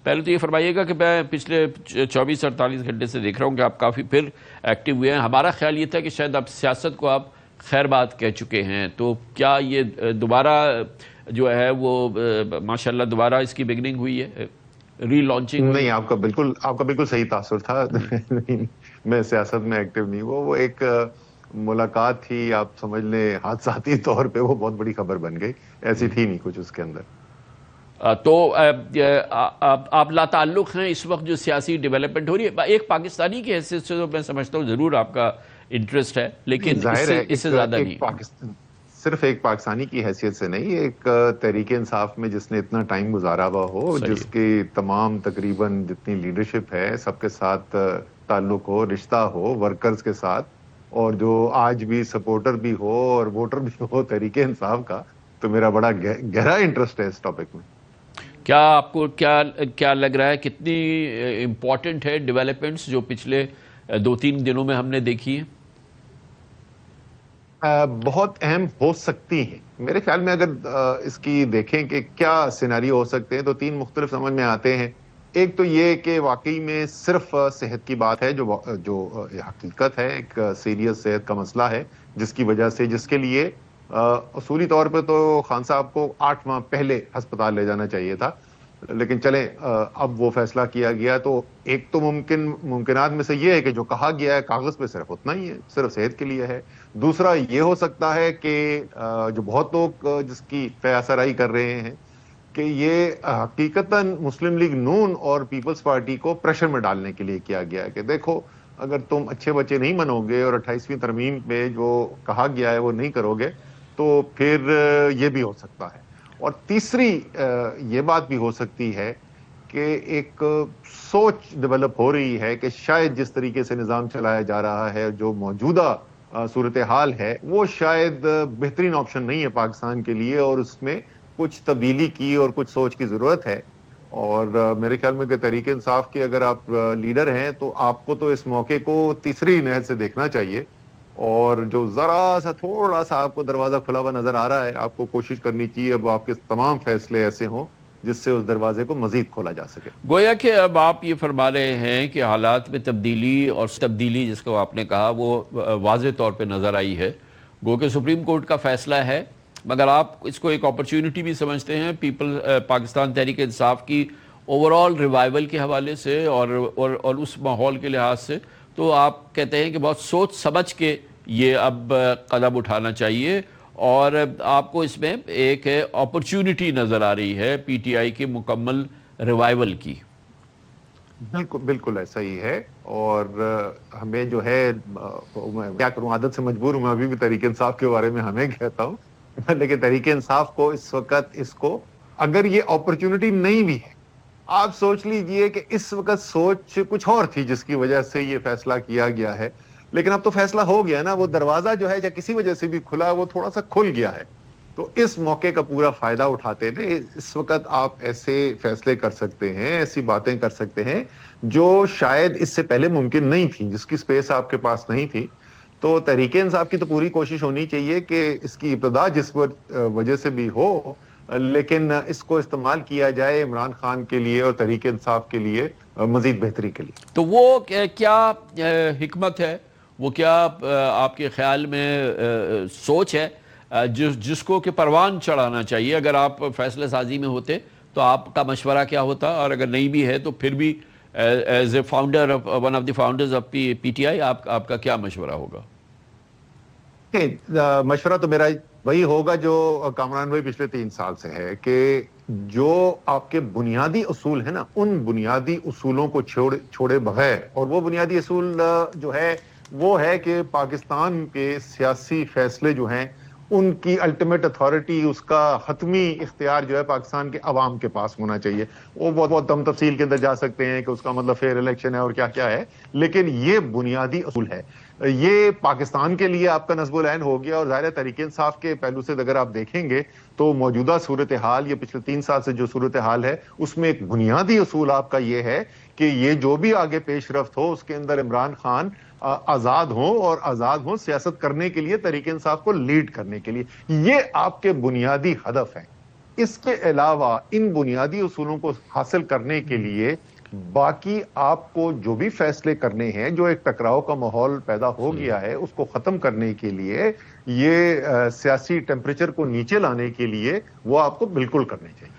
پہلے تو یہ فرمائیے گا کہ میں پچھلے 24-48 گھنٹے سے دیکھ رہا ہوں کہ آپ کافی پھر ایکٹیو ہوئے ہیں. ہمارا خیال یہ تھا کہ شاید آپ سیاست کو آپ خیر بات کہہ چکے ہیں, تو کیا یہ دوبارہ جو ہے وہ ماشاءاللہ دوبارہ اس کی بگننگ ہوئی ہے, ری لانچنگ ہوئی؟ نہیں، آپ کا بالکل صحیح تاثر تھا. میں سیاست میں ایکٹیو نہیں ہوا. وہ ایک ملاقات تھی، آپ سمجھ لیں حادثاتی طور پہ وہ بہت بڑی خبر بن گئی. ایسی تھی نہیں کچھ اس کے اندر. تو آپ لا تعلق ہیں اس وقت جو سیاسی ڈیولپمنٹ ہو رہی ہے. ایک پاکستانی کی حیثیت سے تو میں سمجھتا ہوں ضرور آپ کا انٹرسٹ ہے, نہیں، لیکن ظاہر ہے اس سے زیادہ نہیں. صرف ایک پاکستانی کی حیثیت سے نہیں، ایک تحریک انصاف میں جس نے اتنا ٹائم گزارا ہوا ہو، صحیح جس کی تمام تقریباً جتنی لیڈرشپ ہے سب کے ساتھ تعلق ہو، رشتہ ہو ورکرز کے ساتھ، اور جو آج بھی سپورٹر بھی ہو اور ووٹر بھی ہو تحریک انصاف کا، تو میرا بڑا گہرا انٹرسٹ ہے اس ٹاپک میں. کیا آپ کو کیا لگ رہا ہے کتنی امپورٹنٹ ہے ڈیولپمنٹس جو پچھلے 2-3 دنوں میں ہم نے دیکھی ہیں؟ بہت اہم ہو سکتی ہیں میرے خیال میں. اگر اس کی دیکھیں کہ کیا سیناریو ہو سکتے ہیں تو 3 مختلف سمجھ میں آتے ہیں. ایک تو یہ کہ واقعی میں صرف صحت کی بات ہے، جو حقیقت ہے، ایک سیریس صحت کا مسئلہ ہے، جس کی وجہ سے، جس کے لیے اصولی طور پہ تو خان صاحب کو 8 ماہ پہلے ہسپتال لے جانا چاہیے تھا. لیکن چلیں، اب وہ فیصلہ کیا گیا. تو ایک تو ممکنات میں سے یہ ہے کہ جو کہا گیا ہے کاغذ پہ صرف اتنا ہی ہے، صرف صحت کے لیے ہے. دوسرا یہ ہو سکتا ہے کہ جو بہت لوگ جس کی قیاس آرائی کر رہے ہیں کہ یہ حقیقتاً مسلم لیگ نون اور پیپلز پارٹی کو پریشر میں ڈالنے کے لیے کیا گیا ہے کہ دیکھو، اگر تم اچھے بچے نہیں منو گے اور 28ویں ترمیم میں جو کہا گیا ہے وہ نہیں کرو گے تو پھر یہ بھی ہو سکتا ہے. اور تیسری یہ بات بھی ہو سکتی ہے کہ ایک سوچ ڈیولپ ہو رہی ہے کہ شاید جس طریقے سے نظام چلایا جا رہا ہے، جو موجودہ صورتحال ہے، وہ شاید بہترین آپشن نہیں ہے پاکستان کے لیے، اور اس میں کچھ تبدیلی کی اور کچھ سوچ کی ضرورت ہے. اور میرے خیال میں کہ تحریک انصاف کے اگر آپ لیڈر ہیں تو آپ کو تو اس موقع کو تیسری نہج سے دیکھنا چاہیے. اور جو ذرا سا تھوڑا سا آپ کو دروازہ کھلا ہوا نظر آ رہا ہے، آپ کو کوشش کرنی چاہیے اب آپ کے تمام فیصلے ایسے ہوں جس سے اس دروازے کو مزید کھولا جا سکے. گویا کہ اب آپ یہ فرما رہے ہیں کہ حالات میں تبدیلی، اور تبدیلی جس کو آپ نے کہا وہ واضح طور پہ نظر آئی ہے. گو کہ سپریم کورٹ کا فیصلہ ہے، مگر آپ اس کو ایک اپرچونٹی بھی سمجھتے ہیں پاکستان تحریک انصاف کی اوورآل ریوائیول کے حوالے سے اور اس ماحول کے لحاظ سے. تو آپ کہتے ہیں کہ بہت سوچ سمجھ کے یہ اب قدم اٹھانا چاہیے، اور آپ کو اس میں ایک اپرچونٹی نظر آ رہی ہے پی ٹی آئی کی مکمل ریوائیول کی. بالکل ایسا ہی ہے. اور ہمیں جو ہے، میں کیا کروں، عادت سے مجبور ہوں، میں ابھی بھی تحریک انصاف کے بارے میں ہمیں کہتا ہوں. لیکن تحریک انصاف کو اس وقت اگر یہ اپرچونٹی نہیں بھی ہے، آپ سوچ لیجئے کہ اس وقت سوچ کچھ اور تھی جس کی وجہ سے یہ فیصلہ کیا گیا ہے. لیکن اب تو فیصلہ ہو گیا نا، وہ دروازہ جو ہے یا کسی وجہ سے بھی کھلا، وہ تھوڑا سا کھل گیا ہے. تو اس موقع کا پورا فائدہ اٹھاتے ہیں. اس وقت آپ ایسے فیصلے کر سکتے ہیں، ایسی باتیں کر سکتے ہیں جو شاید اس سے پہلے ممکن نہیں تھی، جس کی سپیس آپ کے پاس نہیں تھی. تو تحریک انصاف کی تو پوری کوشش ہونی چاہیے کہ اس کی ابتدا جس وجہ سے بھی ہو، لیکن اس کو استعمال کیا جائے عمران خان کے لیے اور تحریک انصاف کے لیے مزید بہتری کے لیے. تو وہ کیا حکمت ہے، وہ کیا آپ کے خیال میں سوچ ہے جس کو کہ پروان چڑھانا چاہیے؟ اگر آپ فیصلہ سازی میں ہوتے تو آپ کا مشورہ کیا ہوتا، اور اگر نہیں بھی ہے تو پھر بھی as a founder, one of the founders of P T I, آپ کا کیا مشورہ ہوگا؟ مشورہ تو میرا وہی ہوگا جو کامران بھائی پچھلے 3 سال سے ہے، کہ جو آپ کے بنیادی اصول ہیں نا، ان بنیادی اصولوں کو چھوڑے بغیر، اور وہ بنیادی اصول جو ہے وہ ہے کہ پاکستان کے سیاسی فیصلے جو ہیں ان کی الٹیمیٹ اتھارٹی، اس کا حتمی اختیار جو ہے پاکستان کے عوام کے پاس ہونا چاہیے. وہ بہت ہم تفصیل کے اندر جا سکتے ہیں کہ اس کا مطلب فیئر الیکشن ہے اور کیا کیا ہے، لیکن یہ بنیادی اصول ہے. یہ پاکستان کے لیے آپ کا نصب العین ہو گیا. اور ظاہر تحریک انصاف کے پہلو سے اگر آپ دیکھیں گے تو موجودہ صورتحال، یہ پچھلے 3 سال سے جو صورتحال ہے، اس میں ایک بنیادی اصول آپ کا یہ ہے کہ یہ جو بھی آگے پیش رفت ہو اس کے اندر عمران خان آزاد ہوں سیاست کرنے کے لیے، تحریک انصاف کو لیڈ کرنے کے لیے. یہ آپ کے بنیادی ہدف ہیں. اس کے علاوہ ان بنیادی اصولوں کو حاصل کرنے کے لیے باقی آپ کو جو بھی فیصلے کرنے ہیں، جو ایک ٹکراؤ کا ماحول پیدا ہو گیا ہے اس کو ختم کرنے کے لیے، یہ سیاسی ٹیمپریچر کو نیچے لانے کے لیے وہ آپ کو بالکل کرنے چاہیے۔